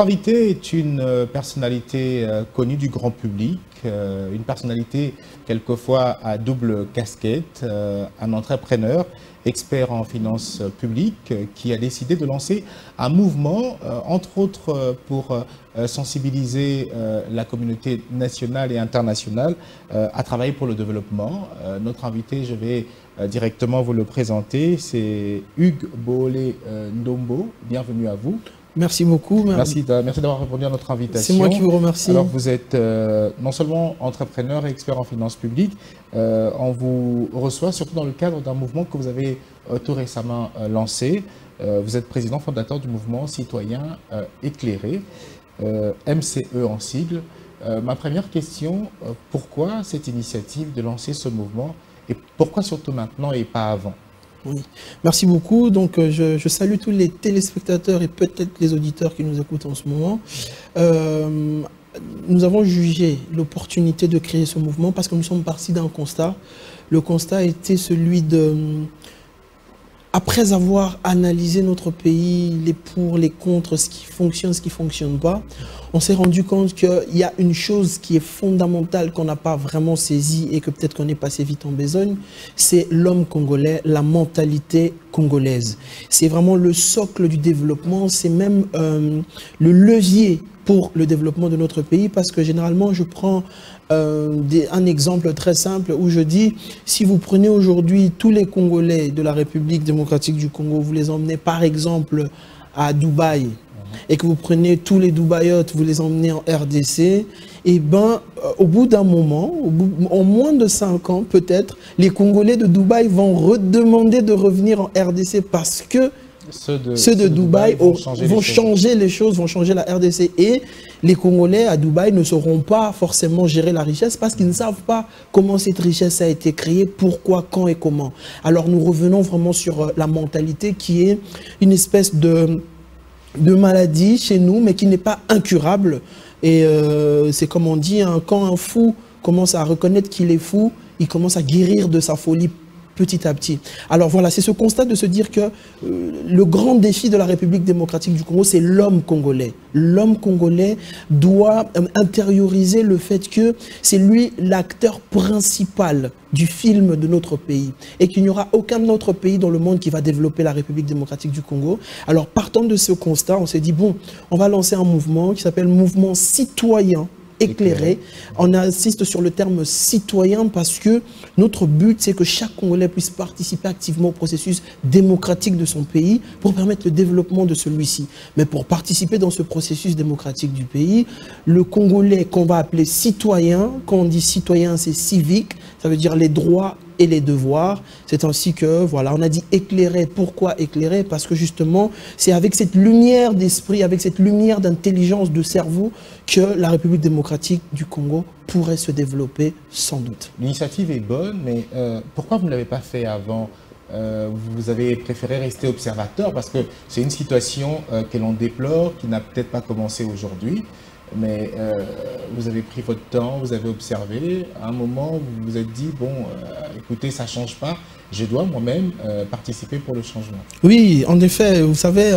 Notre invité est une personnalité connue du grand public, une personnalité quelquefois à double casquette, un entrepreneur, expert en finances publiques, qui a décidé de lancer un mouvement, entre autres pour sensibiliser la communauté nationale et internationale à travailler pour le développement. Notre invité, je vais directement vous le présenter, c'est Hugues Boolé Ndombo. Bienvenue à vous. Merci beaucoup. Merci d'avoir répondu à notre invitation. C'est moi qui vous remercie. Alors vous êtes non seulement entrepreneur et expert en finances publiques, on vous reçoit surtout dans le cadre d'un mouvement que vous avez tout récemment lancé. Vous êtes président fondateur du mouvement citoyen éclairé, MCE en sigle. Ma première question, pourquoi cette initiative de lancer ce mouvement et pourquoi surtout maintenant et pas avant? Oui. Merci beaucoup. Donc, je salue tous les téléspectateurs et peut-être les auditeurs qui nous écoutent en ce moment. Nous avons jugé l'opportunité de créer ce mouvement parce que nous sommes partis d'un constat. Le constat était celui de... Après avoir analysé notre pays, les pour, les contre, ce qui fonctionne, ce qui ne fonctionne pas, on s'est rendu compte qu'il y a une chose qui est fondamentale qu'on n'a pas vraiment saisie et que peut-être qu'on est passé vite en besogne, c'est l'homme congolais, la mentalité congolaise. C'est vraiment le socle du développement, c'est même le levier pour le développement de notre pays parce que généralement je prends un exemple très simple où je dis si vous prenez aujourd'hui tous les Congolais de la République démocratique du Congo, vous les emmenez par exemple à Dubaï et que vous prenez tous les Dubaïotes, vous les emmenez en RDC, et ben au bout d'un moment, en moins de 5 ans peut-être, les Congolais de Dubaï vont redemander de revenir en RDC parce que ceux de Dubaï vont changer les choses, vont changer la RDC. Et les Congolais à Dubaï ne sauront pas forcément gérer la richesse parce qu'ils ne savent pas comment cette richesse a été créée, pourquoi, quand et comment. Alors nous revenons vraiment sur la mentalité qui est une espèce de maladie chez nous, mais qui n'est pas incurable. Et c'est comme on dit, hein, quand un fou commence à reconnaître qu'il est fou, il commence à guérir de sa folie petit à petit. Alors voilà, c'est ce constat de se dire que le grand défi de la République démocratique du Congo, c'est l'homme congolais. L'homme congolais doit intérioriser le fait que c'est lui l'acteur principal du film de notre pays et qu'il n'y aura aucun autre pays dans le monde qui va développer la République démocratique du Congo. Alors partant de ce constat, on s'est dit bon, on va lancer un mouvement qui s'appelle Mouvement Citoyen Éclairé. On insiste sur le terme citoyen parce que notre but, c'est que chaque Congolais puisse participer activement au processus démocratique de son pays pour permettre le développement de celui-ci. Mais pour participer dans ce processus démocratique du pays, le Congolais qu'on va appeler citoyen, quand on dit citoyen, c'est civique, ça veut dire les droits et les devoirs. C'est ainsi que, voilà, on a dit éclairer. Pourquoi éclairer? Parce que justement, c'est avec cette lumière d'esprit, avec cette lumière d'intelligence de cerveau que la République démocratique du Congo pourrait se développer sans doute. L'initiative est bonne, mais pourquoi vous ne l'avez pas fait avant? Vous avez préféré rester observateur parce que c'est une situation que l'on déplore, qui n'a peut-être pas commencé aujourd'hui. Mais vous avez pris votre temps, vous avez observé. À un moment, vous vous êtes dit, bon, écoutez, ça ne change pas. Je dois moi-même participer pour le changement. Oui, en effet, vous savez,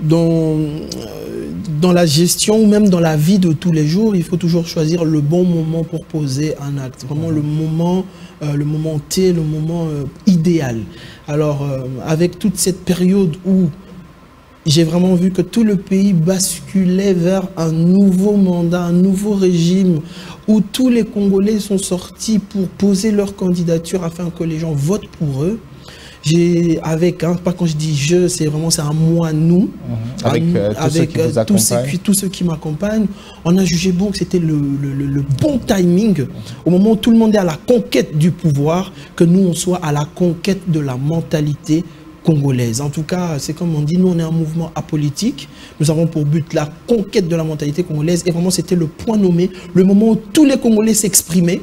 dans la gestion ou même dans la vie de tous les jours, il faut toujours choisir le bon moment pour poser un acte. Vraiment le moment T, le moment idéal. Alors, avec toute cette période où j'ai vraiment vu que tout le pays basculait vers un nouveau mandat, un nouveau régime, où tous les Congolais sont sortis pour poser leur candidature afin que les gens votent pour eux. Pas quand je dis je, c'est vraiment un moi, nous, avec tous ceux qui m'accompagnent. On a jugé bon que c'était le bon timing, au moment où tout le monde est à la conquête du pouvoir, que nous on soit à la conquête de la mentalité congolaise. En tout cas, c'est comme on dit, nous on est un mouvement apolitique, nous avons pour but la conquête de la mentalité congolaise et vraiment c'était le point nommé, le moment où tous les Congolais s'exprimaient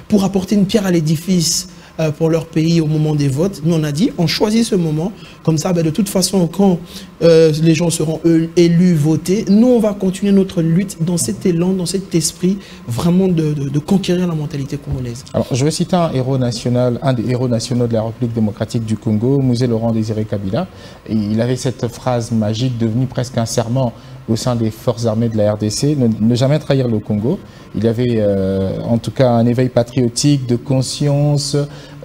pour apporter une pierre à l'édifice pour leur pays au moment des votes. Nous on a dit, on choisit ce moment, comme ça de toute façon quand les gens seront élus, votés, nous on va continuer notre lutte dans cet élan, dans cet esprit vraiment de conquérir la mentalité congolaise. Alors je vais citer un héros national, un des héros nationaux de la République démocratique du Congo, Musée Laurent Désiré Kabila. Et il avait cette phrase magique devenue presque un serment au sein des forces armées de la RDC, ne jamais trahir le Congo. Il y avait en tout cas un éveil patriotique, de conscience.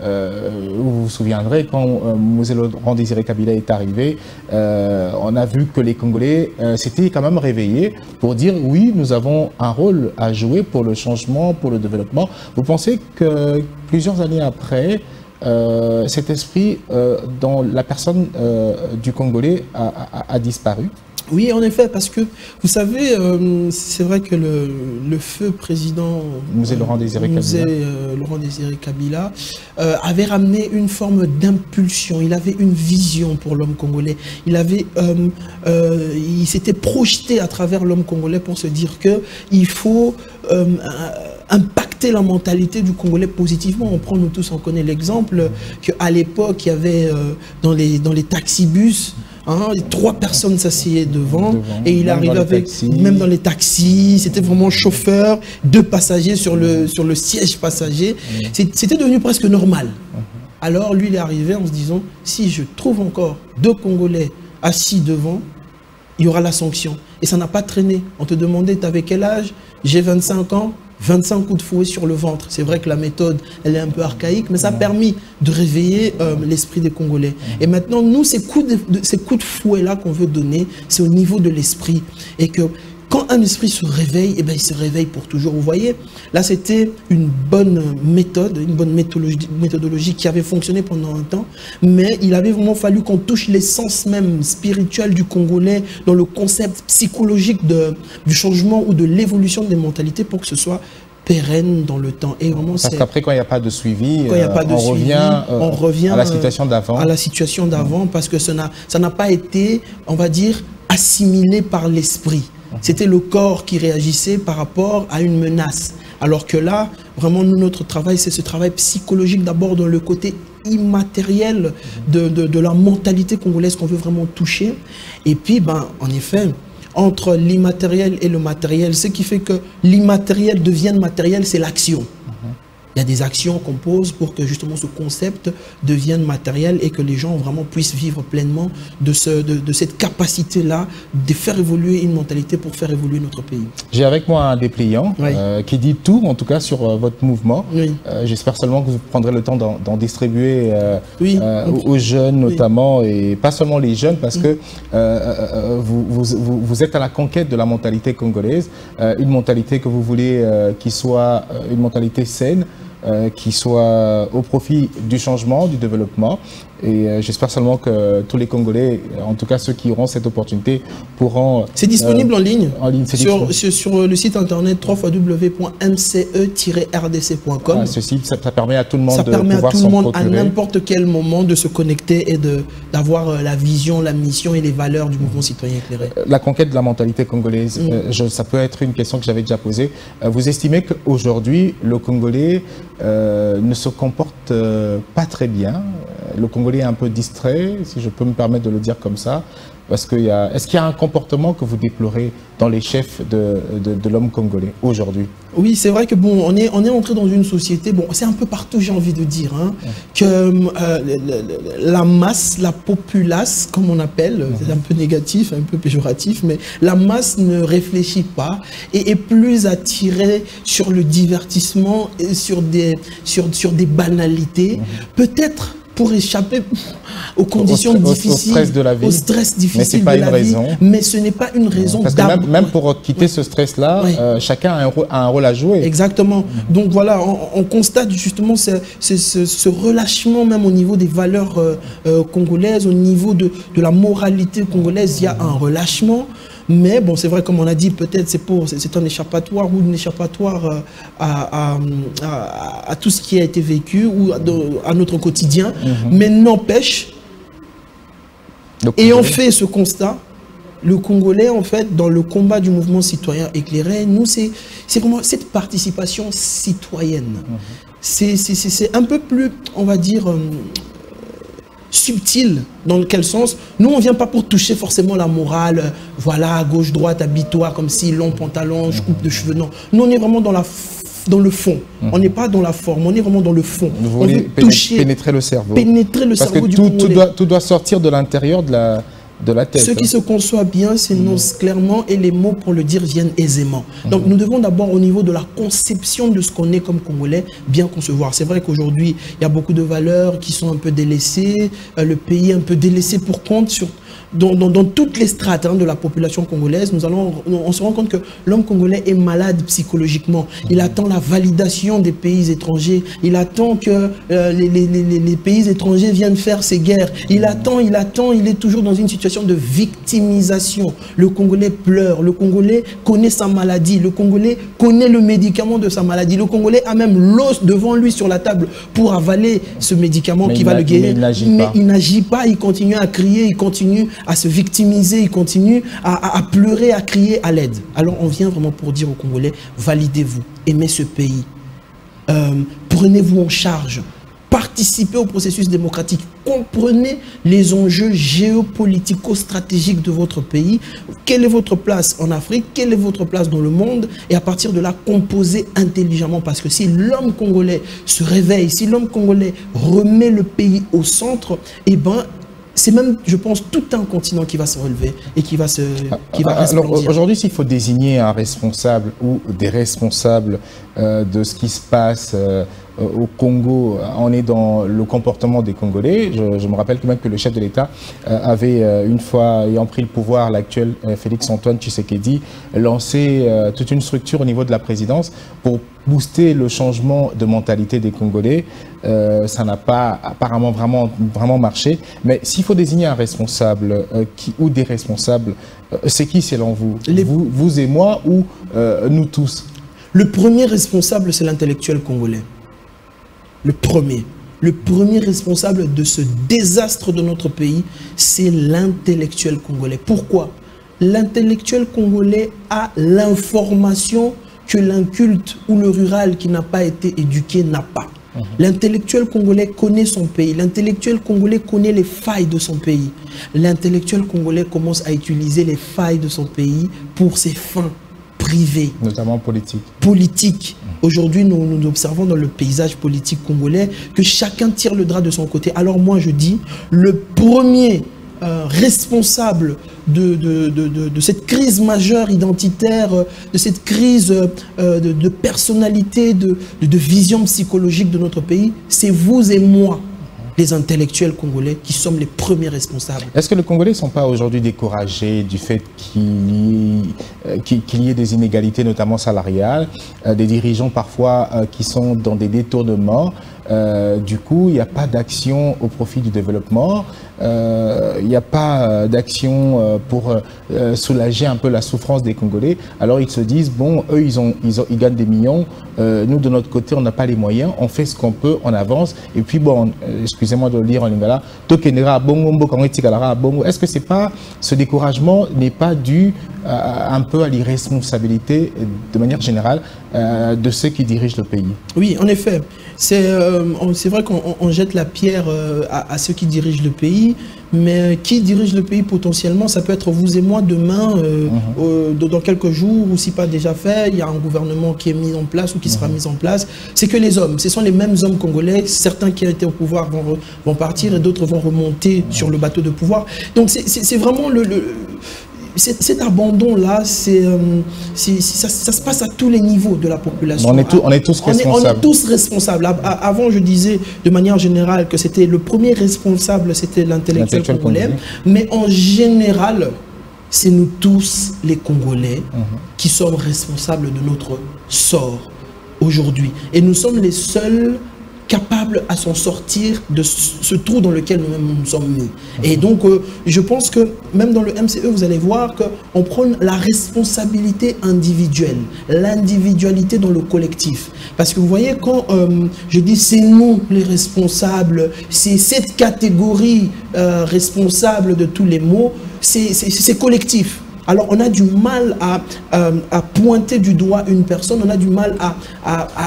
Vous vous souviendrez, quand Mosé Laurent Désiré Kabila est arrivé, on a vu que les Congolais s'étaient quand même réveillés pour dire oui, nous avons un rôle à jouer pour le changement, pour le développement. Vous pensez que plusieurs années après, cet esprit dans la personne du Congolais a disparu? Oui, en effet, parce que, vous savez, c'est vrai que le feu président Mosé Laurent Désiré Kabila avait ramené une forme d'impulsion. Il avait une vision pour l'homme congolais. Il s'était projeté à travers l'homme congolais pour se dire qu'il faut impacter la mentalité du Congolais positivement. Nous tous, on connaît l'exemple qu'à l'époque, il y avait dans les taxibus, 3 personnes s'asseyaient devant et il arrivait avec, même dans les taxis, c'était vraiment chauffeur, 2 passagers sur le siège passager. C'était devenu presque normal. Alors lui, il est arrivé en se disant, si je trouve encore 2 Congolais assis devant, il y aura la sanction. Et ça n'a pas traîné. On te demandait, tu avais quel âge? J'ai 25 ans. 25 coups de fouet sur le ventre. C'est vrai que la méthode, elle est un peu archaïque, mais ça a permis de réveiller l'esprit des Congolais. Et maintenant, nous, ces coups de fouet-là qu'on veut donner, c'est au niveau de l'esprit. Et que quand un esprit se réveille, eh bien, il se réveille pour toujours. Vous voyez, là, c'était une bonne méthode, une bonne méthodologie qui avait fonctionné pendant un temps, mais il avait vraiment fallu qu'on touche l'essence même spirituelle du Congolais dans le concept psychologique du changement ou de l'évolution des mentalités pour que ce soit pérenne dans le temps. Et vraiment, parce qu'après, quand il n'y a pas de suivi, on revient à la situation d'avant. À la situation d'avant, parce que ça n'a pas été, on va dire, assimilé par l'esprit. C'était le corps qui réagissait par rapport à une menace. Alors que là, vraiment, notre travail, c'est ce travail psychologique d'abord dans le côté immatériel de la mentalité congolaise qu'on veut vraiment toucher. Et puis, en effet, entre l'immatériel et le matériel, ce qui fait que l'immatériel devienne matériel, c'est l'action. Il y a des actions qu'on pose pour que justement ce concept devienne matériel et que les gens vraiment puissent vivre pleinement de cette capacité-là de faire évoluer une mentalité pour faire évoluer notre pays. J'ai avec moi un dépliant qui dit tout, en tout cas, sur votre mouvement. J'espère seulement que vous prendrez le temps d'en distribuer aux jeunes notamment, et pas seulement les jeunes, parce que vous êtes à la conquête de la mentalité congolaise, une mentalité que vous voulez qui soit une mentalité saine, qui soit au profit du changement, du développement. Et j'espère seulement que tous les Congolais, en tout cas ceux qui auront cette opportunité, pourront... C'est disponible en ligne, sur le site internet www.mce-rdc.com. Ce site, ça permet à tout le monde de pouvoir s'en procurer. Ça permet à tout le monde, à n'importe quel moment, de se connecter et d'avoir la vision, la mission et les valeurs du mouvement citoyen éclairé. La conquête de la mentalité congolaise, ça peut être une question que j'avais déjà posée. Vous estimez qu'aujourd'hui, le Congolais ne se comporte pas très bien? Le Congolais est un peu distrait, si je peux me permettre de le dire comme ça. Est-ce qu'il y a un comportement que vous déplorez dans les chefs de l'homme congolais aujourd'hui? Oui, c'est vrai que on est entré dans une société, c'est un peu partout, j'ai envie de dire, que la masse, la populace, comme on appelle, c'est un peu négatif, un peu péjoratif, mais la masse ne réfléchit pas et est plus attirée sur le divertissement et sur des banalités. Peut-être pour échapper aux conditions difficiles, au stress difficile de la vie, mais ce n'est pas une raison. Parce que même pour quitter ce stress-là, chacun a un rôle à jouer. Exactement. Donc voilà, on constate justement ce relâchement même au niveau des valeurs congolaises, au niveau de la moralité congolaise, il y a un relâchement. Mais bon, c'est vrai, comme on a dit, peut-être c'est un échappatoire ou une échappatoire à tout ce qui a été vécu ou à notre quotidien. Mais n'empêche, ayant fait ce constat, le Congolais, en fait, dans le combat du mouvement citoyen éclairé, nous, c'est vraiment cette participation citoyenne. C'est un peu plus, on va dire, subtil. Dans quel sens? Nous, on ne vient pas pour toucher forcément la morale, voilà, gauche, droite, habille-toi comme si, long pantalon, coupe de cheveux. Non, nous, on est vraiment dans le fond. On n'est pas dans la forme, on est vraiment dans le fond. Vous voulez pénétrer le cerveau. Pénétrer le cerveau du Congolais. Tout doit sortir de l'intérieur de de la tête. Ce qui se conçoit bien s'énonce clairement et les mots pour le dire viennent aisément. Donc nous devons d'abord au niveau de la conception de ce qu'on est comme Congolais, bien concevoir. C'est vrai qu'aujourd'hui, il y a beaucoup de valeurs qui sont un peu délaissées, le pays un peu délaissé pour compte dans toutes les strates de la population congolaise. On se rend compte que l'homme congolais est malade psychologiquement. Il attend la validation des pays étrangers. Il attend que les pays étrangers viennent faire ses guerres. Il attend, il est toujours dans une situation de victimisation. Le Congolais pleure, le Congolais connaît sa maladie, le Congolais connaît le médicament de sa maladie. Le Congolais a même l'os devant lui sur la table pour avaler ce médicament qui va le guérir. Mais il n'agit pas, il continue à crier, il continue à se victimiser, il continue à pleurer, à crier à l'aide. Alors on vient vraiment pour dire aux Congolais, validez-vous, aimez ce pays, prenez-vous en charge, participez au processus démocratique, comprenez les enjeux géopolitico-stratégiques de votre pays, quelle est votre place en Afrique, quelle est votre place dans le monde, et à partir de là, composez intelligemment, parce que si l'homme congolais se réveille, si l'homme congolais remet le pays au centre, eh ben, c'est même, je pense, tout un continent qui va se relever et qui va resplendir. Alors aujourd'hui, s'il faut désigner un responsable ou des responsables de ce qui se passe au Congo, on est dans le comportement des Congolais. Je me rappelle quand même que le chef de l'État avait, une fois ayant pris le pouvoir, l'actuel Félix-Antoine Tshisekedi, lancé toute une structure au niveau de la présidence pour booster le changement de mentalité des Congolais. Ça n'a pas apparemment vraiment marché. Mais s'il faut désigner un responsable ou des responsables, c'est qui selon vous? Vous et moi ou nous tous? Le premier responsable, c'est l'intellectuel congolais. Le premier responsable de ce désastre de notre pays, c'est l'intellectuel congolais. Pourquoi? L'intellectuel congolais a l'information que l'inculte ou le rural qui n'a pas été éduqué n'a pas. L'intellectuel congolais connaît son pays. L'intellectuel congolais connaît les failles de son pays. L'intellectuel congolais commence à utiliser les failles de son pays pour ses fins privées. Notamment politiques. Aujourd'hui, nous observons dans le paysage politique congolais que chacun tire le drap de son côté. Alors moi, je dis, le premier responsable de cette crise majeure identitaire, de cette crise de personnalité, de vision psychologique de notre pays, c'est vous et moi, les intellectuels congolais, qui sommes les premiers responsables. Est-ce que les Congolais ne sont pas aujourd'hui découragés du fait qu'il y ait des inégalités, notamment salariales, des dirigeants parfois qui sont dans des détournements? Du coup, il n'y a pas d'action au profit du développement, il n'y a pas d'action pour soulager un peu la souffrance des Congolais. Alors ils se disent, bon, eux, ils gagnent des millions, nous, de notre côté, on n'a pas les moyens, on fait ce qu'on peut, on avance, et puis bon, excusez-moi de le lire en lingala, est-ce que c'est pas, ce découragement n'est pas dû un peu à l'irresponsabilité, de manière générale, de ceux qui dirigent le pays? Oui, en effet. C'est vrai qu'on jette la pierre à ceux qui dirigent le pays, mais qui dirige le pays potentiellement, ça peut être vous et moi demain, dans quelques jours, ou si pas déjà fait, il y a un gouvernement qui est mis en place ou qui sera mis en place. C'est que les hommes, ce sont les mêmes hommes congolais, certains qui ont été au pouvoir vont partir et d'autres vont remonter sur le bateau de pouvoir. Donc c'est vraiment cet abandon-là, ça se passe à tous les niveaux de la population. On est tous responsables. On est tous responsables. Avant, je disais de manière générale que c'était le premier responsable, c'était l'intellectuel congolais. Mais en général, c'est nous tous, les Congolais, qui sommes responsables de notre sort aujourd'hui. Et nous sommes les seuls capables à s'en sortir de ce trou dans lequel nous sommes mis. Et donc, je pense que même dans le MCE, vous allez voir qu'on prône la responsabilité individuelle, l'individualité dans le collectif. Parce que vous voyez, quand je dis c'est nous les responsables, c'est cette catégorie responsable de tous les maux, c'est collectif. Alors on a du mal à pointer du doigt une personne, on a du mal à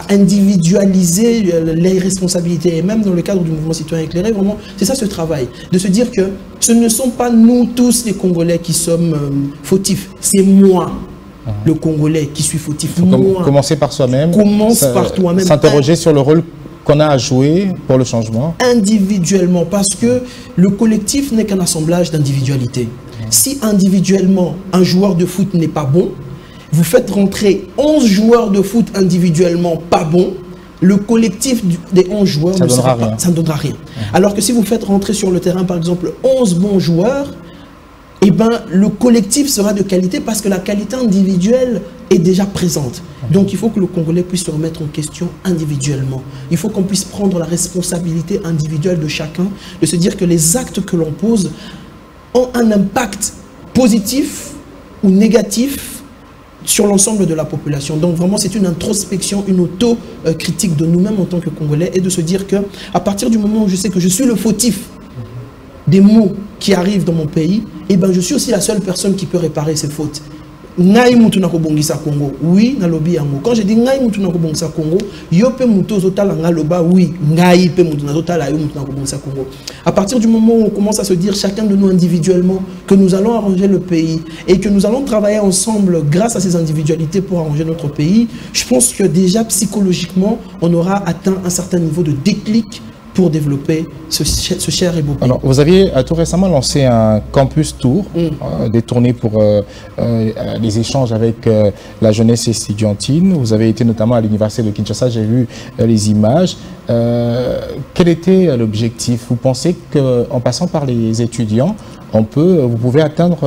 individualiser les responsabilités. Et même dans le cadre du mouvement citoyen éclairé, vraiment, c'est ça ce travail. De se dire que ce ne sont pas nous tous les Congolais qui sommes fautifs, c'est moi. Le Congolais qui suis fautif. Commencer par soi-même. Commence par toi-même. S'interroger sur le rôle qu'on a à jouer pour le changement? Individuellement, parce que le collectif n'est qu'un assemblage d'individualités. Si individuellement, un joueur de foot n'est pas bon, vous faites rentrer 11 joueurs de foot individuellement pas bons, le collectif des 11 joueurs ça ne donnera rien. Alors que si vous faites rentrer sur le terrain, par exemple, 11 bons joueurs, eh ben, le collectif sera de qualité parce que la qualité individuelle est déjà présente. Donc il faut que le Congolais puisse se remettre en question individuellement. Il faut qu'on puisse prendre la responsabilité individuelle de chacun, de se dire que les actes que l'on pose ont un impact positif ou négatif sur l'ensemble de la population. Donc vraiment c'est une introspection, une auto-critique de nous-mêmes en tant que Congolais et de se dire que à partir du moment où je sais que je suis le fautif des maux qui arrivent dans mon pays, et ben je suis aussi la seule personne qui peut réparer ces fautes. Ngai mutu na kobongisa Congo, oui, na lobi yango. Quand je dis ngai mutu na kobongisa Congo, yo pe mutu ozotala nga loba, oui, ngai pe mutu na zotala yo mutu na kobongisa Congo. À partir du moment où on commence à se dire chacun de nous individuellement que nous allons arranger le pays et que nous allons travailler ensemble grâce à ces individualités pour arranger notre pays, je pense que déjà psychologiquement, on aura atteint un certain niveau de déclic pour développer ce cher et beau pays. Alors, vous aviez tout récemment lancé un campus tour, détourné pour les échanges avec la jeunesse estudiantine. Vous avez été notamment à l'université de Kinshasa, j'ai vu les images. Quel était l'objectif? Vous pensez qu'en passant par les étudiants, vous pouvez atteindre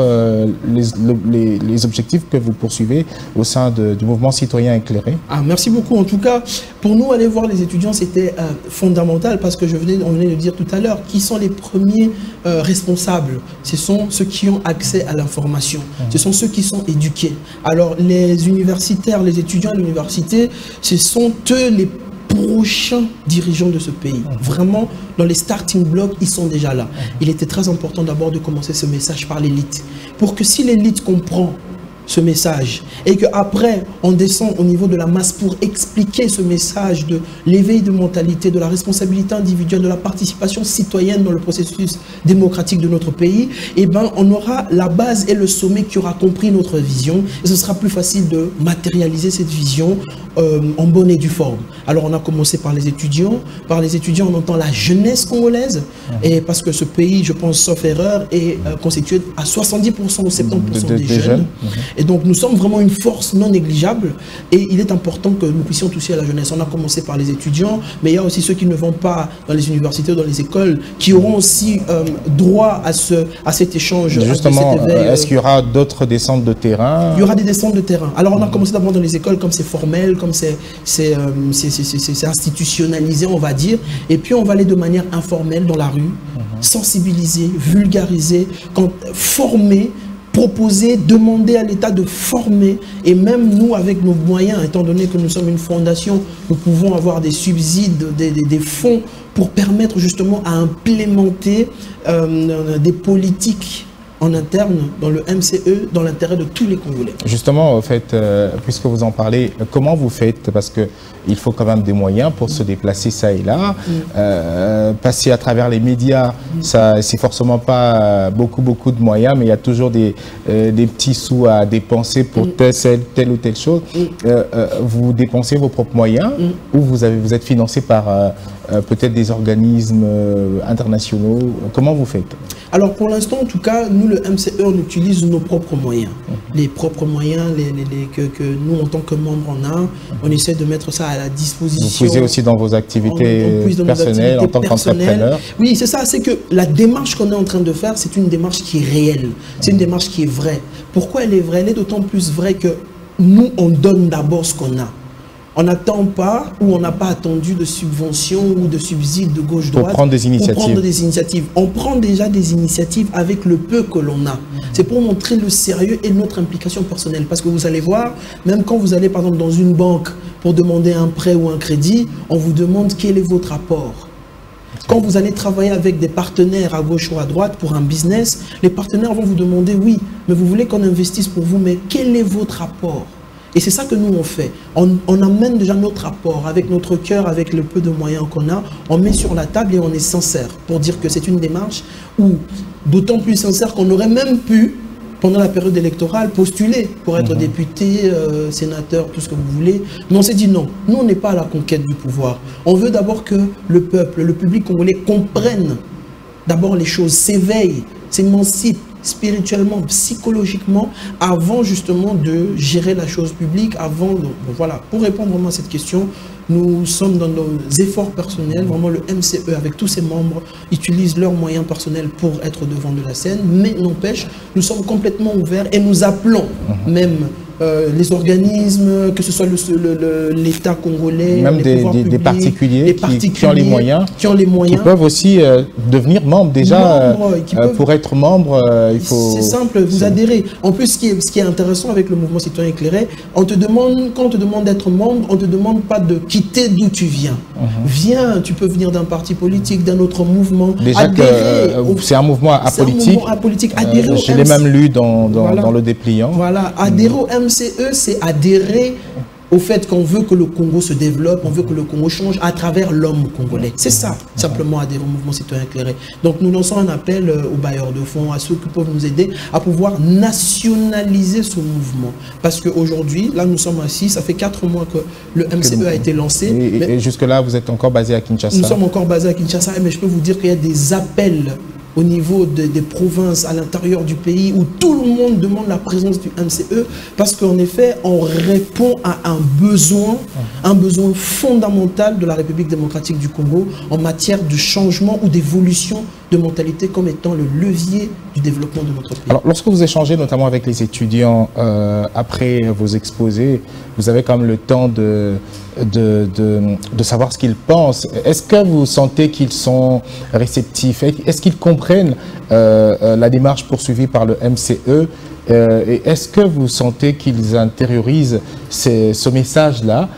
les objectifs que vous poursuivez au sein du mouvement citoyen éclairé? Merci beaucoup. En tout cas, pour nous, aller voir les étudiants, c'était fondamental parce que on venait de dire tout à l'heure, qui sont les premiers responsables? Ce sont ceux qui ont accès à l'information. Ce sont ceux qui sont éduqués. Alors, les universitaires, les étudiants à l'université, ce sont eux les prochains dirigeants de ce pays. Vraiment, dans les starting blocks, ils sont déjà là. Il était très important d'abord de commencer ce message par l'élite. Pour que si l'élite comprend ce message et qu'après on descend au niveau de la masse pour expliquer ce message de l'éveil de mentalité, de la responsabilité individuelle, de la participation citoyenne dans le processus démocratique de notre pays, eh ben, on aura la base et le sommet qui aura compris notre vision et ce sera plus facile de matérialiser cette vision en bonne et due forme. Alors on a commencé par les étudiants. Par les étudiants, on entend la jeunesse congolaise et parce que ce pays, je pense, sauf erreur, est constitué à 70% ou 70% des jeunes. Et donc nous sommes vraiment une force non négligeable et il est important que nous puissions toucher à la jeunesse. On a commencé par les étudiants, mais il y a aussi ceux qui ne vont pas dans les universités ou dans les écoles, qui auront aussi droit à cet échange. Justement, est-ce qu'il y aura d'autres descentes de terrain? Il y aura des descentes de terrain. Alors on a commencé d'abord dans les écoles, comme c'est formel, comme c'est institutionnalisé, on va dire, et puis on va aller de manière informelle dans la rue, sensibiliser, vulgariser, former, proposer, demander à l'État de former, et même nous, avec nos moyens, étant donné que nous sommes une fondation, nous pouvons avoir des subsides, des fonds pour permettre justement à implémenter des politiques en interne, dans le MCE, dans l'intérêt de tous les Congolais. Justement, en fait, puisque vous en parlez, comment vous faites? Parce qu'il faut quand même des moyens pour se déplacer ça et là. Passer à travers les médias, c'est forcément pas beaucoup de moyens, mais il y a toujours des petits sous à dépenser pour telle ou telle chose. Vous dépensez vos propres moyens ou vous êtes financé par peut-être des organismes internationaux? Comment vous faites? Alors pour l'instant, en tout cas, nous, le MCE, on utilise nos propres moyens. Les propres moyens que nous, en tant que membres, on essaie de mettre ça à la disposition. Vous puisez aussi dans vos activités personnelles, en tant qu'entrepreneur? Oui, c'est ça. C'est que la démarche qu'on est en train de faire, c'est une démarche qui est réelle. C'est une démarche qui est vraie. Pourquoi elle est vraie? Elle est d'autant plus vraie que nous, on donne d'abord ce qu'on a. On n'attend pas ou on n'a pas attendu de subventions ou de subsides de gauche-droite pour prendre des initiatives. On prend déjà des initiatives avec le peu que l'on a. C'est pour montrer le sérieux et notre implication personnelle. Parce que vous allez voir, même quand vous allez par exemple dans une banque pour demander un prêt ou un crédit, on vous demande quel est votre apport. Quand vous allez travailler avec des partenaires à gauche ou à droite pour un business, les partenaires vont vous demander, oui, mais vous voulez qu'on investisse pour vous, mais quel est votre apport? Et c'est ça que nous on fait. On amène déjà notre apport avec notre cœur, avec le peu de moyens qu'on a. On met sur la table et on est sincère pour dire que c'est une démarche où, d'autant plus sincère qu'on aurait même pu pendant la période électorale, postuler pour être député, sénateur, tout ce que vous voulez. Mais on s'est dit non, nous on n'est pas à la conquête du pouvoir. On veut d'abord que le peuple, le public congolais comprenne d'abord les choses, s'éveille, s'émancipe spirituellement, psychologiquement, avant justement de gérer la chose publique, avant, donc, voilà, pour répondre vraiment à cette question, nous sommes dans nos efforts personnels, vraiment le MCE avec tous ses membres utilise leurs moyens personnels pour être devant de la scène, mais n'empêche, nous sommes complètement ouverts et nous appelons même les organismes, que ce soit l'État congolais, même des particuliers qui ont les moyens, qui peuvent aussi devenir membres déjà. Pour être membre, il faut... C'est simple, vous adhérez. En plus, ce qui est intéressant avec le mouvement citoyen éclairé, quand on te demande d'être membre, on ne te demande pas de quitter d'où tu viens. Viens, tu peux venir d'un parti politique, d'un autre mouvement. Déjà que c'est un mouvement apolitique. Je l'ai même lu dans le dépliant. Voilà, adhérer au MCE, c'est adhérer au fait qu'on veut que le Congo se développe, on veut que le Congo change à travers l'homme congolais. C'est ça, simplement adhérer au mouvement citoyen éclairé. Donc nous lançons un appel aux bailleurs de fonds, à ceux qui peuvent nous aider à pouvoir nationaliser ce mouvement. Parce qu'aujourd'hui, là nous sommes assis, ça fait 4 mois que le MCE a été lancé. Et jusque-là, vous êtes encore basé à Kinshasa? Nous sommes encore basés à Kinshasa, mais je peux vous dire qu'il y a des appels au niveau des provinces à l'intérieur du pays où tout le monde demande la présence du MCE parce qu'en effet, on répond à un besoin fondamental de la République démocratique du Congo en matière de changement ou d'évolution de mentalité comme étant le levier du développement de notre pays. Alors, lorsque vous échangez notamment avec les étudiants après vos exposés, vous avez quand même le temps de savoir ce qu'ils pensent. Est-ce que vous sentez qu'ils sont réceptifs? Est-ce qu'ils comprennent la démarche poursuivie par le MCE? Et est-ce que vous sentez qu'ils intériorisent ce message-là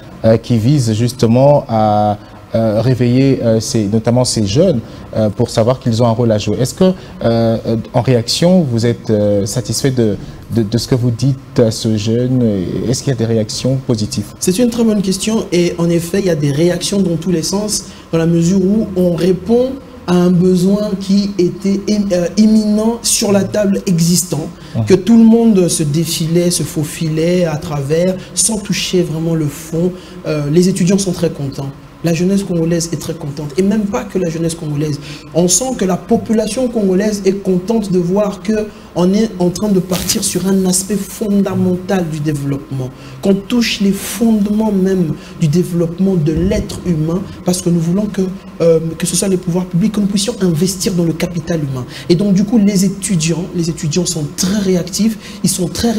qui vise justement à réveiller notamment ces jeunes pour savoir qu'ils ont un rôle à jouer? Est-ce que en réaction, vous êtes satisfait de ce que vous dites à ce jeune? Est-ce qu'il y a des réactions positives? C'est une très bonne question et en effet, il y a des réactions dans tous les sens dans la mesure où on répond à un besoin qui était imminent sur la table existant, que tout le monde se défilait, se faufilait à travers sans toucher vraiment le fond. Les étudiants sont très contents. La jeunesse congolaise est très contente. Et même pas que la jeunesse congolaise. On sent que la population congolaise est contente de voir qu'on est en train de partir sur un aspect fondamental du développement. Qu'on touche les fondements même du développement de l'être humain parce que nous voulons que ce soit les pouvoirs publics, que nous puissions investir dans le capital humain. Et donc du coup, les étudiants sont très réactifs, ils sont très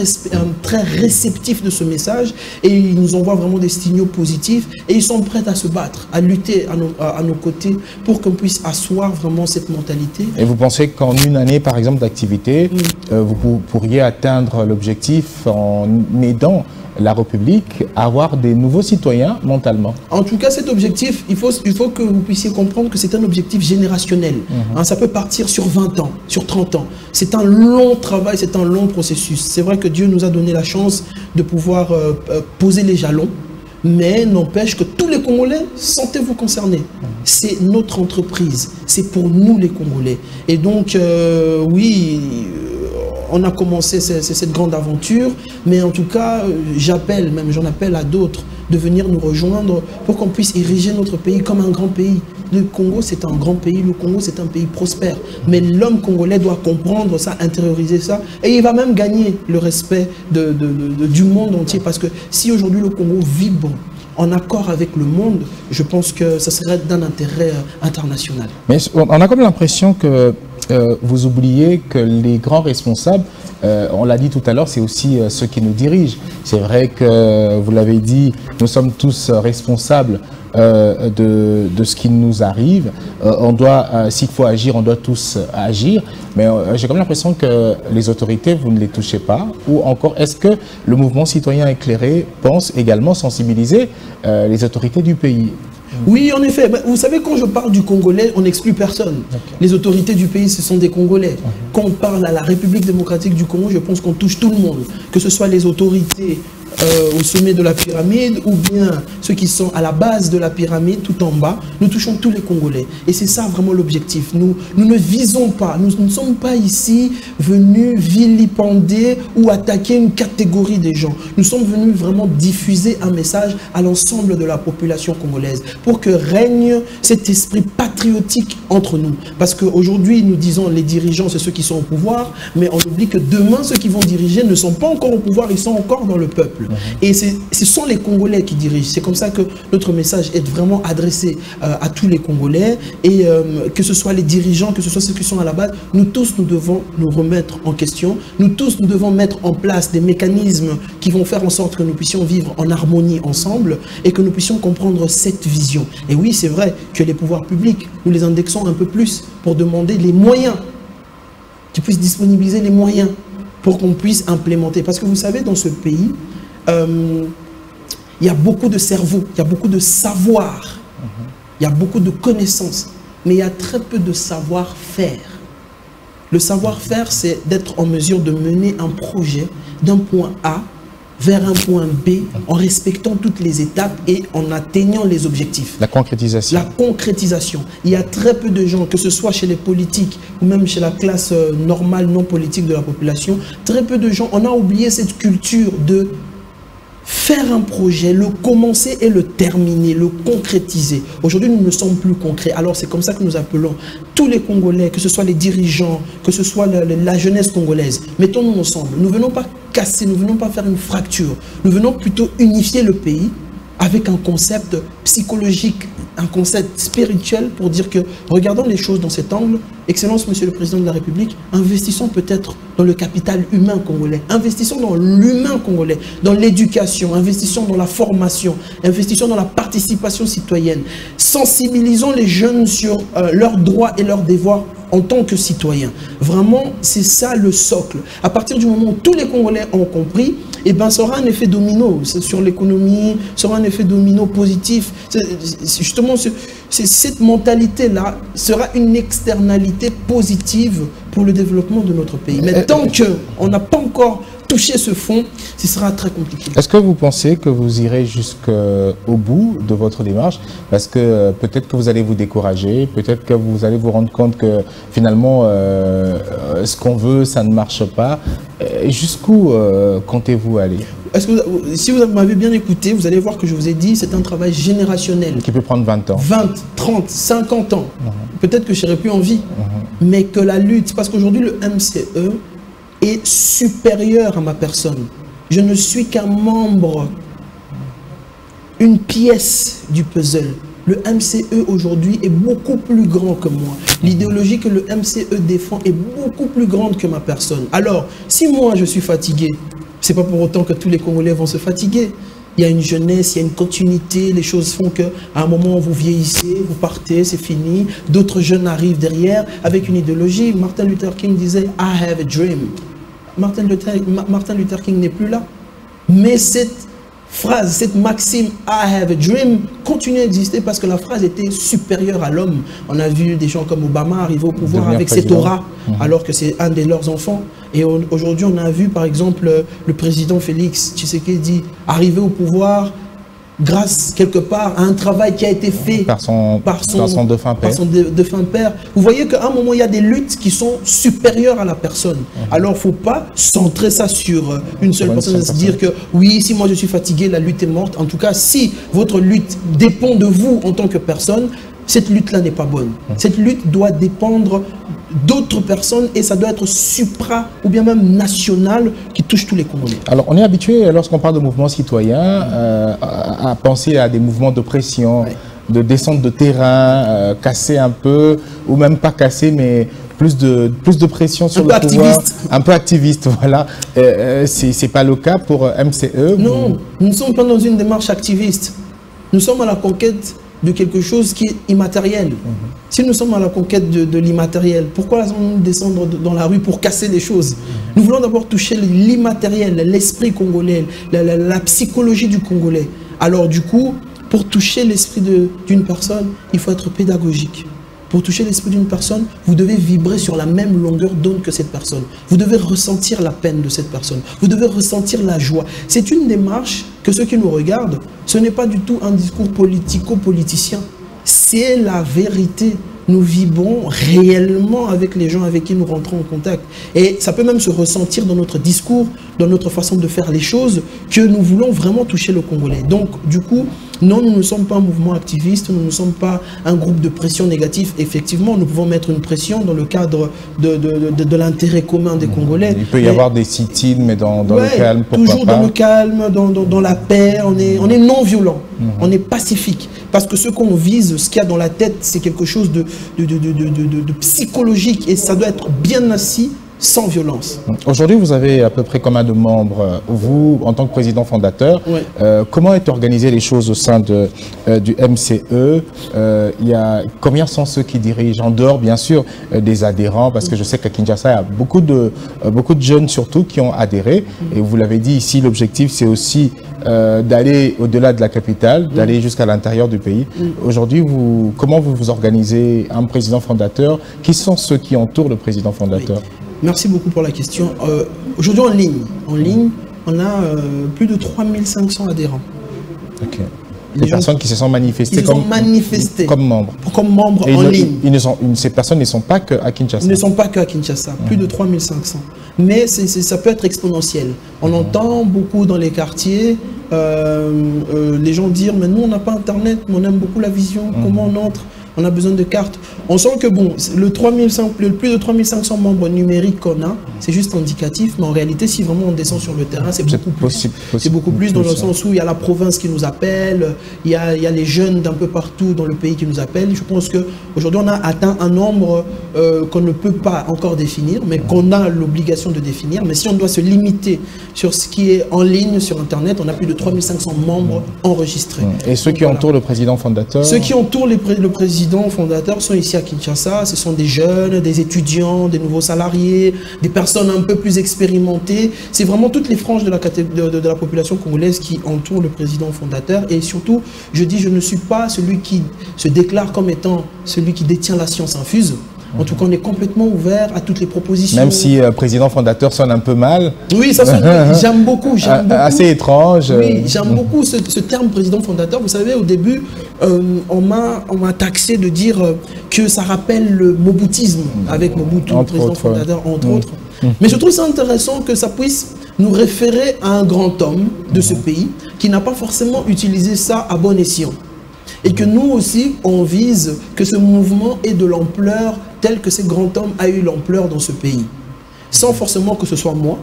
réceptifs de ce message et ils nous envoient vraiment des signaux positifs et ils sont prêts à se battre, à lutter à nos côtés pour qu'on puisse asseoir vraiment cette mentalité. Et vous pensez qu'en une année, par exemple, d'activité, vous pourriez atteindre l'objectif en aidant la République à avoir des nouveaux citoyens mentalement? En tout cas, cet objectif, il faut que vous puissiez comprendre que c'est un objectif générationnel. Ça peut partir sur 20 ans, sur 30 ans. C'est un long travail, c'est un long processus. C'est vrai que Dieu nous a donné la chance de pouvoir poser les jalons. Mais n'empêche que tous les Congolais, sentez-vous concernés. C'est notre entreprise, c'est pour nous les Congolais. Et donc, oui, on a commencé cette grande aventure, mais en tout cas, j'en appelle à d'autres de venir nous rejoindre pour qu'on puisse ériger notre pays comme un grand pays. Le Congo, c'est un grand pays, le Congo, c'est un pays prospère. Mais l'homme congolais doit comprendre ça, intérioriser ça, et il va même gagner le respect du monde entier. Parce que si aujourd'hui le Congo vibre en accord avec le monde, je pense que ça serait d'un intérêt international. Mais on a comme l'impression que vous oubliez que les grands responsables, on l'a dit tout à l'heure, c'est aussi ceux qui nous dirigent. C'est vrai que, vous l'avez dit, nous sommes tous responsables de ce qui nous arrive. S'il faut agir, on doit tous agir. Mais j'ai comme l'impression que les autorités, vous ne les touchez pas. Ou encore, est-ce que le mouvement citoyen éclairé pense également sensibiliser les autorités du pays? Oui, en effet. Vous savez, quand je parle du Congolais, on n'exclut personne. Okay. Les autorités du pays, ce sont des Congolais. Quand on parle à la République démocratique du Congo, je pense qu'on touche tout le monde. Que ce soit les autorités au sommet de la pyramide ou bien ceux qui sont à la base de la pyramide, tout en bas, nous touchons tous les Congolais. Et c'est ça vraiment l'objectif. Nous ne visons pas, nous ne sommes pas ici venus vilipender ou attaquer une catégorie des gens. Nous sommes venus vraiment diffuser un message à l'ensemble de la population congolaise pour que règne cet esprit patriotique entre nous. Parce qu'aujourd'hui, nous disons les dirigeants, c'est ceux qui sont au pouvoir, mais on oublie que demain, ceux qui vont diriger ne sont pas encore au pouvoir, ils sont encore dans le peuple. Et ce sont les Congolais qui dirigent. C'est comme ça que notre message est vraiment adressé à tous les Congolais, et que ce soit les dirigeants, que ce soit ceux qui sont à la base, nous tous, nous devons nous remettre en question. Nous tous, nous devons mettre en place des mécanismes qui vont faire en sorte que nous puissions vivre en harmonie ensemble et que nous puissions comprendre cette vision. Et oui, c'est vrai que les pouvoirs publics, nous les indexons un peu plus pour demander les moyens, qu'ils puissent disponibiliser les moyens pour qu'on puisse implémenter. Parce que vous savez, dans ce pays, il y a beaucoup de cerveau, il y a beaucoup de savoir, il y a beaucoup de connaissances, mais il y a très peu de savoir-faire. Le savoir-faire, c'est d'être en mesure de mener un projet d'un point A vers un point B en respectant toutes les étapes et en atteignant les objectifs. La concrétisation. La concrétisation. Il y a très peu de gens, que ce soit chez les politiques ou même chez la classe normale, non politique de la population, très peu de gens, on a oublié cette culture de faire un projet, le commencer et le terminer, le concrétiser. Aujourd'hui, nous ne sommes plus concrets. Alors, c'est comme ça que nous appelons tous les Congolais, que ce soit les dirigeants, que ce soit la jeunesse congolaise. Mettons-nous ensemble. Nous ne venons pas casser, nous ne venons pas faire une fracture. Nous venons plutôt unifier le pays avec un concept psychologique, un concept spirituel pour dire que, regardons les choses dans cet angle, Excellence, Monsieur le Président de la République, investissons peut-être dans le capital humain congolais, investissons dans l'humain congolais, dans l'éducation, investissons dans la formation, investissons dans la participation citoyenne, sensibilisons les jeunes sur leurs droits et leurs devoirs en tant que citoyens. Vraiment, c'est ça le socle. À partir du moment où tous les Congolais ont compris, eh ben, ça aura un effet domino sur l'économie, ça aura un effet domino positif. Justement, cette mentalité-là sera une externalité positive pour le développement de notre pays. Mais tant qu'on n'a pas encore touché ce fond, ce sera très compliqué. Est-ce que vous pensez que vous irez jusqu'au bout de votre démarche? Parce que peut-être que vous allez vous décourager, peut-être que vous allez vous rendre compte que finalement, ce qu'on veut, ça ne marche pas. Jusqu'où comptez-vous aller? Est-ce que si vous m'avez bien écouté, vous allez voir que je vous ai dit, c'est un travail générationnel. Qui peut prendre 20 ans. 20, 30, 50 ans. Peut-être que je serai plus en vie. Mais que la lutte, parce qu'aujourd'hui le MCE est supérieur à ma personne. Je ne suis qu'un membre, une pièce du puzzle. Le MCE aujourd'hui est beaucoup plus grand que moi. L'idéologie que le MCE défend est beaucoup plus grande que ma personne. Alors, si moi je suis fatigué, c'est pas pour autant que tous les Congolais vont se fatiguer. Il y a une jeunesse, il y a une continuité, les choses font qu'à un moment vous vieillissez, vous partez, c'est fini. D'autres jeunes arrivent derrière avec une idéologie. Martin Luther King disait « I have a dream ». Martin Luther King n'est plus là. Mais cette phrase, cette maxime « I have a dream » continue à exister parce que la phrase était supérieure à l'homme. On a vu des gens comme Obama arriver au pouvoir avec cette aura, alors que c'est un de leurs enfants. Et aujourd'hui, on a vu par exemple le président Félix Tshisekedi arriver au pouvoir grâce quelque part à un travail qui a été fait par son défunt père. Vous voyez qu'à un moment, il y a des luttes qui sont supérieures à la personne. Alors, il ne faut pas centrer ça sur une seule personne, se dire que oui, si moi je suis fatigué, la lutte est morte. En tout cas, si votre lutte dépend de vous en tant que personne, cette lutte-là n'est pas bonne. Cette lutte doit dépendre d'autres personnes et ça doit être supra ou bien même national qui touche tous les Congolais. Alors, on est habitué, lorsqu'on parle de mouvements citoyens, à penser à des mouvements de pression, de descente de terrain, casser un peu, ou même pas casser, mais plus de pression sur le pouvoir. Un peu activiste, voilà. C'est pas le cas pour MCE. Non, nous ne sommes pas dans une démarche activiste. Nous sommes à la conquête de quelque chose qui est immatériel. Si nous sommes à la conquête de l'immatériel, pourquoi allons-nous descendre dans la rue pour casser les choses? Nous voulons d'abord toucher l'immatériel, l'esprit congolais, la psychologie du Congolais. Alors du coup, pour toucher l'esprit d'une personne, il faut être pédagogique. Pour toucher l'esprit d'une personne, vous devez vibrer sur la même longueur d'onde que cette personne. Vous devez ressentir la peine de cette personne. Vous devez ressentir la joie. C'est une démarche que ceux qui nous regardent, ce n'est pas du tout un discours politico-politicien. C'est la vérité. Nous vibrons réellement avec les gens avec qui nous rentrons en contact. Et ça peut même se ressentir dans notre discours, dans notre façon de faire les choses, que nous voulons vraiment toucher le Congolais. Donc, du coup, non, nous ne sommes pas un mouvement activiste, nous ne sommes pas un groupe de pression négative. Effectivement, nous pouvons mettre une pression dans le cadre de l'intérêt commun des Congolais. Il peut y avoir des sit-ins, mais dans le calme, pourquoi toujours pas. dans le calme, dans la paix. On est non-violent, on est pacifique. Parce que ce qu'on vise, ce qu'il y a dans la tête, c'est quelque chose de psychologique et ça doit être bien assis, sans violence. Aujourd'hui, vous avez à peu près combien de membres, vous, en tant que président fondateur? Comment est organisées les choses au sein du MCE? Il y a, combien sont ceux qui dirigent, en dehors, bien sûr, des adhérents? Parce que je sais qu'à Kinshasa, il y a beaucoup de jeunes, surtout, qui ont adhéré. Et vous l'avez dit ici, l'objectif, c'est aussi d'aller au-delà de la capitale, d'aller jusqu'à l'intérieur du pays. Aujourd'hui, comment vous vous organisez un président fondateur? Qui sont ceux qui entourent le président fondateur? Merci beaucoup pour la question. Aujourd'hui, en ligne, on a plus de 3500 adhérents. Ok. Les personnes qui se sont manifestées comme membres. Comme membres en ligne. Ces personnes ne sont pas qu'à Kinshasa. Ils ne sont pas qu'à Kinshasa, plus de 3500. Mais ça peut être exponentiel. On entend beaucoup dans les quartiers les gens dire « mais nous on n'a pas internet, mais on aime beaucoup la vision, comment on entre ? On a besoin de cartes. » On sent que bon, le plus de 3500 membres numériques qu'on a, c'est juste indicatif, mais en réalité, si vraiment on descend sur le terrain, c'est beaucoup plus. C'est beaucoup plus dans le sens où il y a la province qui nous appelle, il y a les jeunes d'un peu partout dans le pays qui nous appellent. Je pense qu'aujourd'hui, on a atteint un nombre qu'on ne peut pas encore définir, mais qu'on a l'obligation de définir. Mais si on doit se limiter sur ce qui est en ligne, sur Internet, on a plus de 3500 membres enregistrés. Et ceux qui entourent le président fondateur? Ceux qui entourent le président fondateur sont ici à Kinshasa. Ce sont des jeunes, des étudiants, des nouveaux salariés, des personnes un peu plus expérimentées. C'est vraiment toutes les franges de la population congolaise qui entourent le président fondateur. Et surtout, je ne suis pas celui qui se déclare comme étant celui qui détient la science infuse. En tout cas, on est complètement ouvert à toutes les propositions. Même si président fondateur sonne un peu mal. Oui, ça sonne. J'aime beaucoup. Assez étrange. Oui, j'aime beaucoup ce terme président fondateur. Vous savez, au début, on m'a taxé de dire que ça rappelle le moboutisme avec Mobutu, le président fondateur, entre autres. Mais je trouve ça intéressant que ça puisse nous référer à un grand homme de ce pays qui n'a pas forcément utilisé ça à bon escient. Et que nous aussi, on vise que ce mouvement ait de l'ampleur telle que ce grand homme a eu l'ampleur dans ce pays. Sans forcément que ce soit moi,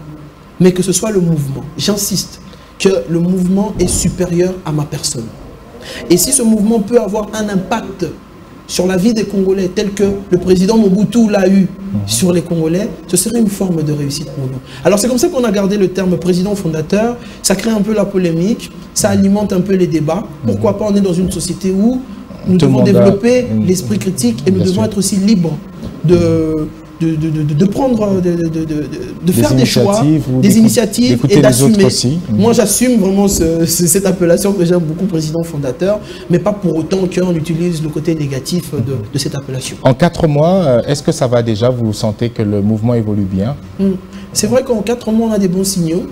mais que ce soit le mouvement. J'insiste que le mouvement est supérieur à ma personne. Et si ce mouvement peut avoir un impact sur la vie des Congolais tel que le président Mobutu l'a eu sur les Congolais, ce serait une forme de réussite pour nous. Alors c'est comme ça qu'on a gardé le terme président fondateur. Ça crée un peu la polémique, ça alimente un peu les débats. Pourquoi pas, on est dans une société où nous devons développer l'esprit critique et nous devons être aussi libres de prendre, de faire des choix, des initiatives et d'assumer. Moi, j'assume vraiment cette appellation que j'aime beaucoup, président fondateur, mais pas pour autant qu'on utilise le côté négatif de cette appellation. En 4 mois, est-ce que ça va déjà? Vous sentez que le mouvement évolue bien? C'est vrai qu'en 4 mois, on a des bons signaux.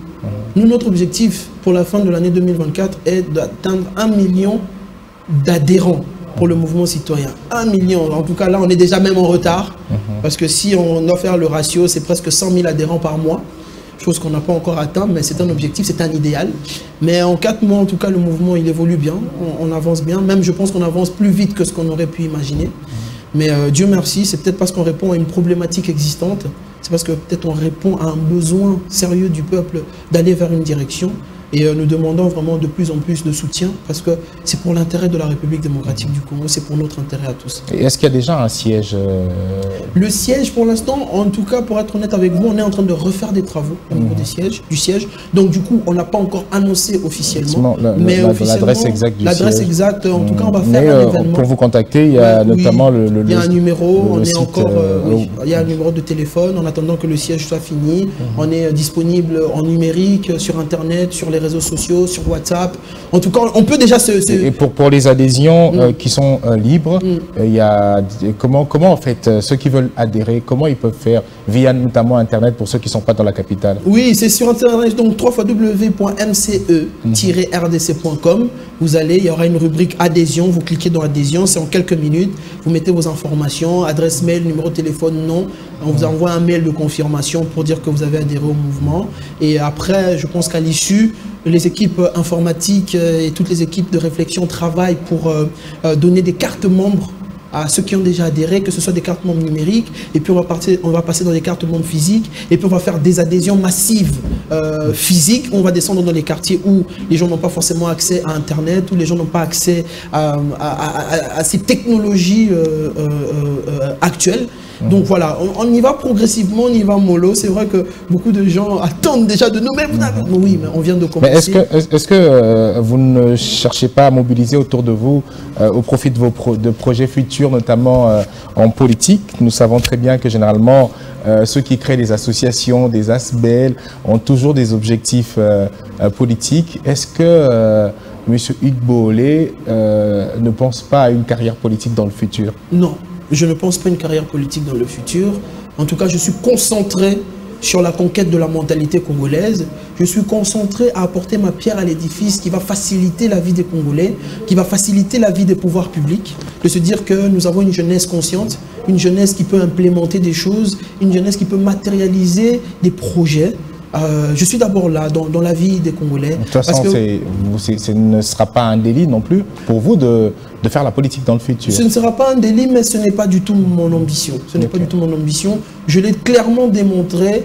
Nous, notre objectif pour la fin de l'année 2024 est d'atteindre 1 million d'adhérents pour le mouvement citoyen. 1 million. En tout cas, là, on est déjà même en retard. Parce que si on doit faire le ratio, c'est presque 100 000 adhérents par mois. Chose qu'on n'a pas encore atteint, mais c'est un objectif, c'est un idéal. Mais en 4 mois, en tout cas, le mouvement, il évolue bien. On avance bien. Même, je pense qu'on avance plus vite que ce qu'on aurait pu imaginer. Mais Dieu merci, c'est peut-être parce qu'on répond à une problématique existante. C'est parce que peut-être on répond à un besoin sérieux du peuple d'aller vers une direction. Et nous demandons vraiment de plus en plus de soutien parce que c'est pour l'intérêt de la République démocratique du Congo, c'est pour notre intérêt à tous. Et est-ce qu'il y a déjà un siège Le siège, pour l'instant, en tout cas, pour être honnête avec vous, on est en train de refaire des travaux au niveau du siège. Donc, du coup, on n'a pas encore annoncé officiellement. Mais l'adresse exacte du siège. L'adresse exacte, en tout cas, on va faire un événement. Pour vous contacter, il y a notamment il y a un numéro, il y a un numéro de téléphone en attendant que le siège soit fini. On est disponible en numérique, sur Internet, sur les réseaux sociaux, sur WhatsApp. En tout cas, on peut déjà Et pour les adhésions qui sont libres, il y a comment en fait ceux qui veulent adhérer, comment ils peuvent faire via notamment Internet pour ceux qui ne sont pas dans la capitale? Oui, c'est sur Internet, donc www.mce-rdc.com. Vous allez, il y aura une rubrique adhésion, vous cliquez dans adhésion, c'est en quelques minutes, vous mettez vos informations, adresse mail, numéro de téléphone, nom, on vous envoie un mail de confirmation pour dire que vous avez adhéré au mouvement. Et après, je pense qu'à l'issue, les équipes informatiques et toutes les équipes de réflexion travaillent pour donner des cartes membres à ceux qui ont déjà adhéré, que ce soit des cartes membres numériques, et puis on va passer dans des cartes membres physiques, et puis on va faire des adhésions massives physiques. On va descendre dans les quartiers où les gens n'ont pas forcément accès à Internet, où les gens n'ont pas accès à ces technologies actuelles. Donc voilà, on y va progressivement, on y va mollo. C'est vrai que beaucoup de gens attendent déjà de nous, mais oui, mais on vient de commencer. Mais est-ce que vous ne cherchez pas à mobiliser autour de vous au profit de vos projets futurs, notamment en politique? Nous savons très bien que généralement, ceux qui créent des associations, des ASBEL, ont toujours des objectifs politiques. Est-ce que M. Hugues Boholé ne pense pas à une carrière politique dans le futur? Non. Je ne pense pas à une carrière politique dans le futur. En tout cas, je suis concentré sur la conquête de la mentalité congolaise. Je suis concentré à apporter ma pierre à l'édifice qui va faciliter la vie des Congolais, qui va faciliter la vie des pouvoirs publics. De se dire que nous avons une jeunesse consciente, une jeunesse qui peut implémenter des choses, une jeunesse qui peut matérialiser des projets. Je suis d'abord là, dans la vie des Congolais. De toute façon, ce ne sera pas un délit non plus pour vous de faire la politique dans le futur. Ce ne sera pas un délit, mais ce n'est pas du tout mon ambition. Ce n'est pas du tout mon ambition. Je l'ai clairement démontré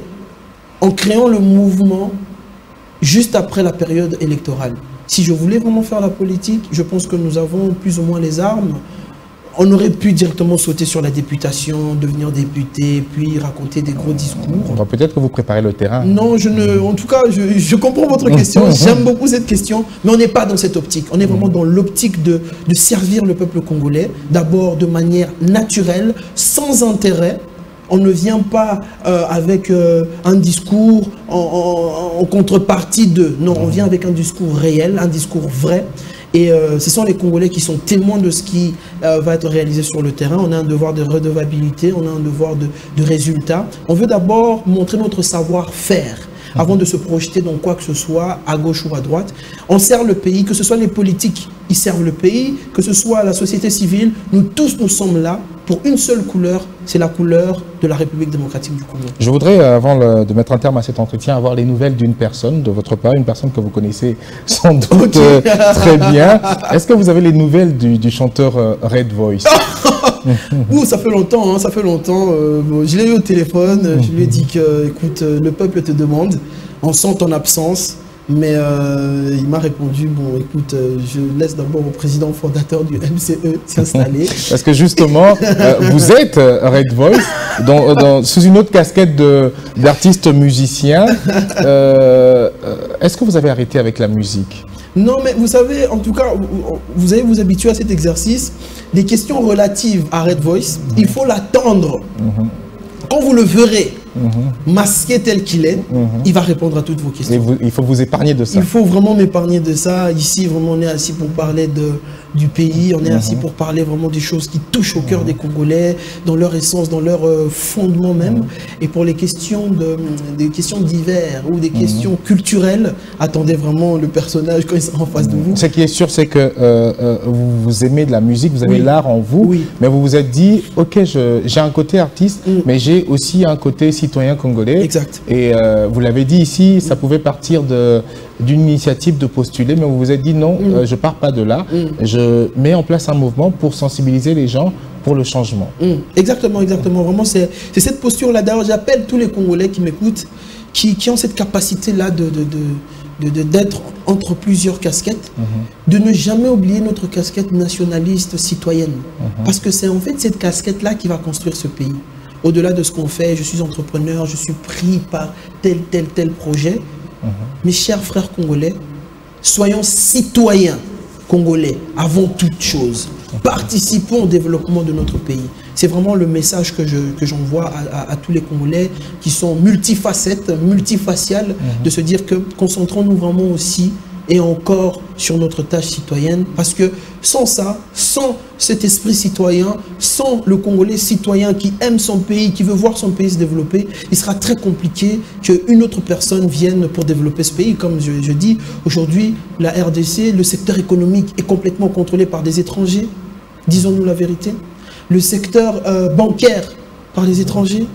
en créant le mouvement juste après la période électorale. Si je voulais vraiment faire la politique, je pense que nous avons plus ou moins les armes. On aurait pu directement sauter sur la députation, devenir député, puis raconter des gros discours. Peut-être que vous préparez le terrain. Non, en tout cas, je comprends votre question. J'aime beaucoup cette question, mais on n'est pas dans cette optique. On est vraiment dans l'optique de servir le peuple congolais, d'abord de manière naturelle, sans intérêt. On ne vient pas avec un discours en contrepartie de... Non, on vient avec un discours réel, un discours vrai. Et ce sont les Congolais qui sont témoins de ce qui va être réalisé sur le terrain. On a un devoir de redevabilité, on a un devoir de résultat. On veut d'abord montrer notre savoir-faire avant de se projeter dans quoi que ce soit, à gauche ou à droite. On sert le pays, que ce soit les politiques, ils servent le pays, que ce soit la société civile, nous tous nous sommes là pour une seule couleur, c'est la couleur de la République démocratique du Congo. Je voudrais, avant de mettre un terme à cet entretien, avoir les nouvelles d'une personne, de votre part, une personne que vous connaissez sans doute très bien. Est-ce que vous avez les nouvelles du chanteur Red Voice? Ouh, ça fait longtemps, hein, ça fait longtemps. Je l'ai eu au téléphone, je lui ai dit que, écoute, le peuple te demande, on sent ton absence. Mais il m'a répondu, bon écoute, je laisse d'abord au président fondateur du MCE s'installer. Parce que justement, vous êtes Red Voice, sous une autre casquette d'artiste musicien. Est-ce que vous avez arrêté avec la musique? Non, mais vous savez, en tout cas, vous allez vous habituer à cet exercice. Des questions relatives à Red Voice, il faut l'attendre. Quand vous le verrez, masqué tel qu'il est, il va répondre à toutes vos questions. Il faut vous épargner de ça. Il faut vraiment m'épargner de ça. Ici, vraiment, on est assis pour parler du pays. On est assis pour parler vraiment des choses qui touchent au cœur des Congolais, dans leur essence, dans leur fondement même. Et pour les questions des questions divers ou des questions culturelles, attendez vraiment le personnage quand il sera en face de vous. Ce qui est sûr, c'est que vous aimez de la musique, vous avez l'art en vous, mais vous vous êtes dit, ok, j'ai un côté artiste, mais j'ai aussi un côté citoyen congolais. Exact. Et vous l'avez dit ici, ça pouvait partir d'une initiative de postuler, mais vous vous êtes dit non, je ne pars pas de là, je mets en place un mouvement pour sensibiliser les gens pour le changement. Exactement, exactement. Vraiment, c'est cette posture-là. D'ailleurs, j'appelle tous les Congolais qui m'écoutent, qui ont cette capacité-là d'être entre plusieurs casquettes, de ne jamais oublier notre casquette nationaliste citoyenne. Parce que c'est en fait cette casquette-là qui va construire ce pays. Au-delà de ce qu'on fait, je suis entrepreneur, je suis pris par tel projet. Mes chers frères congolais, soyons citoyens Congolais, avant toute chose, participons au développement de notre pays. C'est vraiment le message que j'envoie à tous les Congolais qui sont multifacettes, multifaciales, de se dire que concentrons-nous vraiment aussi et encore sur notre tâche citoyenne, parce que sans ça, sans cet esprit citoyen, sans le Congolais citoyen qui aime son pays, qui veut voir son pays se développer, il sera très compliqué qu'une autre personne vienne pour développer ce pays. Comme je dis, aujourd'hui, la RDC, le secteur économique est complètement contrôlé par des étrangers, disons-nous la vérité. Le secteur bancaire par les étrangers,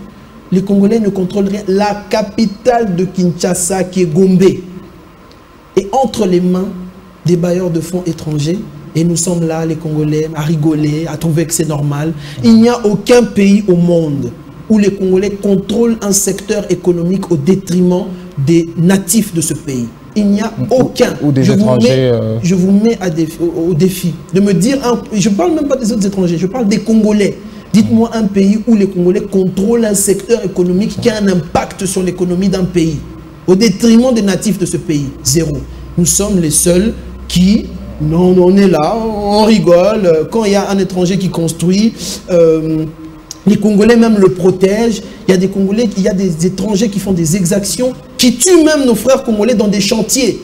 les Congolais ne contrôlent rien. La capitale de Kinshasa, qui est Gombe, et entre les mains des bailleurs de fonds étrangers, et nous sommes là, les Congolais, à rigoler, à trouver que c'est normal. Il n'y a aucun pays au monde où les Congolais contrôlent un secteur économique au détriment des natifs de ce pays. Il n'y a aucun. Ou des étrangers. Je vous mets au défi de me dire, je ne parle même pas des autres étrangers, je parle des Congolais. Dites-moi un pays où les Congolais contrôlent un secteur économique qui a un impact sur l'économie d'un pays, au détriment des natifs de ce pays. Zéro. Nous sommes les seuls qui, non, on est là, on rigole. Quand il y a un étranger qui construit, les Congolais même le protègent. Il y a des Congolais, il y a des étrangers qui font des exactions, qui tuent même nos frères congolais dans des chantiers.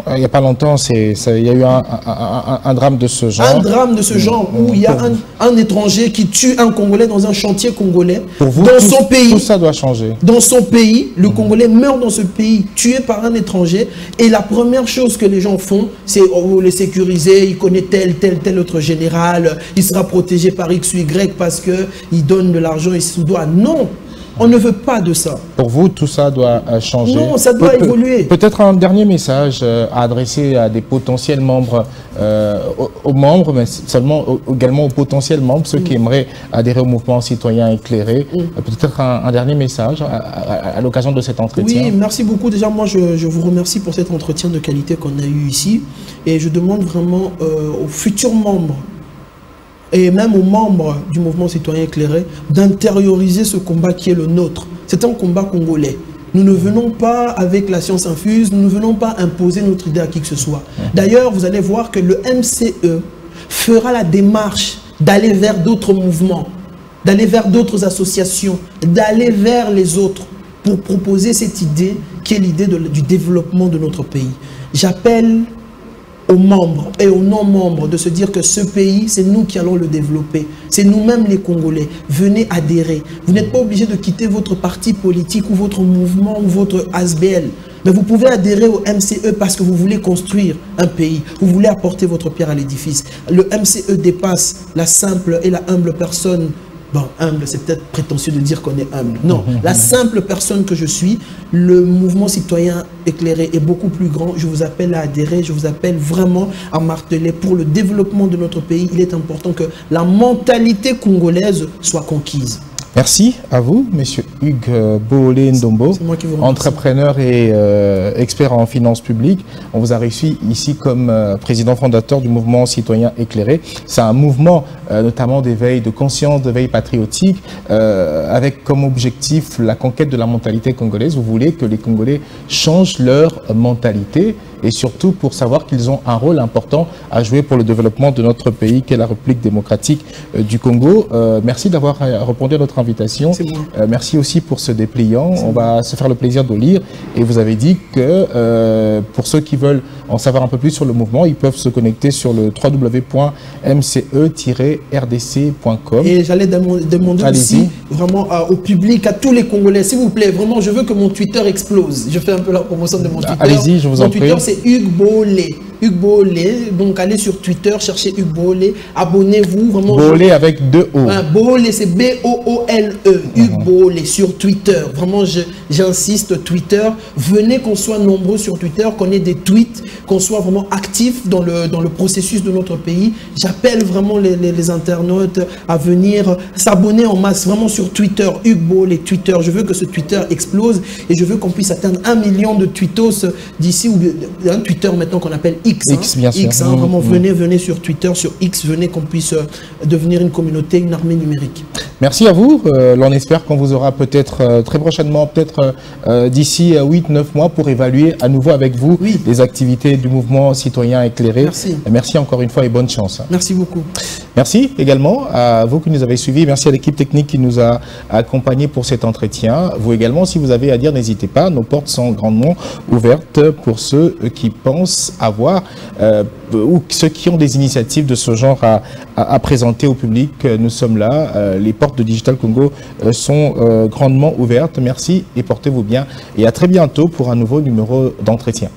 Il n'y a pas longtemps, il y a eu un drame de ce genre. Un drame de ce genre où il y a un étranger qui tue un Congolais dans un chantier congolais. Pour vous, dans son pays, tout ça doit changer. Dans son pays, le Congolais meurt dans ce pays, tué par un étranger. Et la première chose que les gens font, c'est le sécuriser. Il connaît tel autre général. Il sera protégé par X ou Y parce qu'il donne de l'argent et sous doigt. Non! On ne veut pas de ça. Pour vous, tout ça doit changer. Non, ça doit évoluer. Peut-être un dernier message à adresser à des potentiels membres, aux membres, mais seulement également aux potentiels membres, ceux qui aimeraient adhérer au mouvement citoyen éclairé. Peut-être un dernier message à l'occasion de cet entretien. Oui, merci beaucoup. Déjà, moi, je vous remercie pour cet entretien de qualité qu'on a eu ici. Et je demande vraiment aux futurs membres, et même aux membres du mouvement citoyen éclairé, d'intérioriser ce combat qui est le nôtre. C'est un combat congolais. Nous ne venons pas avec la science infuse, nous ne venons pas imposer notre idée à qui que ce soit. D'ailleurs, vous allez voir que le MCE fera la démarche d'aller vers d'autres mouvements, d'aller vers d'autres associations, d'aller vers les autres pour proposer cette idée qui est l'idée du développement de notre pays. J'appelle aux membres et aux non-membres de se dire que ce pays, c'est nous qui allons le développer. C'est nous-mêmes les Congolais. Venez adhérer. Vous n'êtes pas obligé de quitter votre parti politique ou votre mouvement ou votre ASBL. Mais vous pouvez adhérer au MCE parce que vous voulez construire un pays. Vous voulez apporter votre pierre à l'édifice. Le MCE dépasse la simple et la humble personne. Bon, humble, c'est peut-être prétentieux de dire qu'on est humble. Non, la simple personne que je suis, le mouvement citoyen éclairé est beaucoup plus grand. Je vous appelle à adhérer, je vous appelle vraiment à marteler. Pour le développement de notre pays, il est important que la mentalité congolaise soit conquise. Merci à vous, Monsieur Hugues Boolé Ndombo, entrepreneur et expert en finances publiques. On vous a reçu ici comme président fondateur du mouvement citoyen éclairé. C'est un mouvement notamment d'éveil de conscience, d'éveil patriotique, avec comme objectif la conquête de la mentalité congolaise. Vous voulez que les Congolais changent leur mentalité et surtout pour savoir qu'ils ont un rôle important à jouer pour le développement de notre pays, qui est la République démocratique du Congo. Merci d'avoir répondu à notre invitation. Merci aussi pour ce dépliant. On va se faire le plaisir de lire. Et vous avez dit que pour ceux qui veulent en savoir un peu plus sur le mouvement, ils peuvent se connecter sur le www.mce-rdc.com. Et j'allais demander aussi vraiment au public, à tous les Congolais, s'il vous plaît, vraiment, je veux que mon Twitter explose. Je fais un peu la promotion de mon Twitter. Allez-y, je vous en prie. Mon Twitter, c'est Hugues Boolé. Hugues Boolé, donc allez sur Twitter, cherchez Hugues Boolé, abonnez-vous. Boolé avec 2 O. Boolé, c'est B-O-O-L-E, Hugues Boolé sur Twitter. Vraiment, j'insiste, Twitter. Venez qu'on soit nombreux sur Twitter, qu'on ait des tweets, qu'on soit vraiment actifs dans le processus de notre pays. J'appelle vraiment les internautes à venir s'abonner en masse, vraiment sur Twitter, Hugues Boolé, Twitter. Je veux que ce Twitter explose et je veux qu'on puisse atteindre 1 million de tweetos d'ici, ou un Twitter maintenant qu'on appelle X. X. X, bien sûr. X, hein, vraiment, venez sur Twitter, sur X, venez qu'on puisse devenir une communauté, une armée numérique. Merci à vous. L'on espère qu'on vous aura peut-être très prochainement, peut-être d'ici 8-9 mois pour évaluer à nouveau avec vous les activités du mouvement citoyen éclairé. Merci. Merci encore une fois et bonne chance. Merci beaucoup. Merci également à vous qui nous avez suivis. Merci à l'équipe technique qui nous a accompagnés pour cet entretien. Vous également, si vous avez à dire, n'hésitez pas. Nos portes sont grandement ouvertes pour ceux qui pensent avoir ou ceux qui ont des initiatives de ce genre à présenter au public. Nous sommes là. Les portes de Digital Congo sont grandement ouvertes. Merci et portez-vous bien. Et à très bientôt pour un nouveau numéro d'entretien.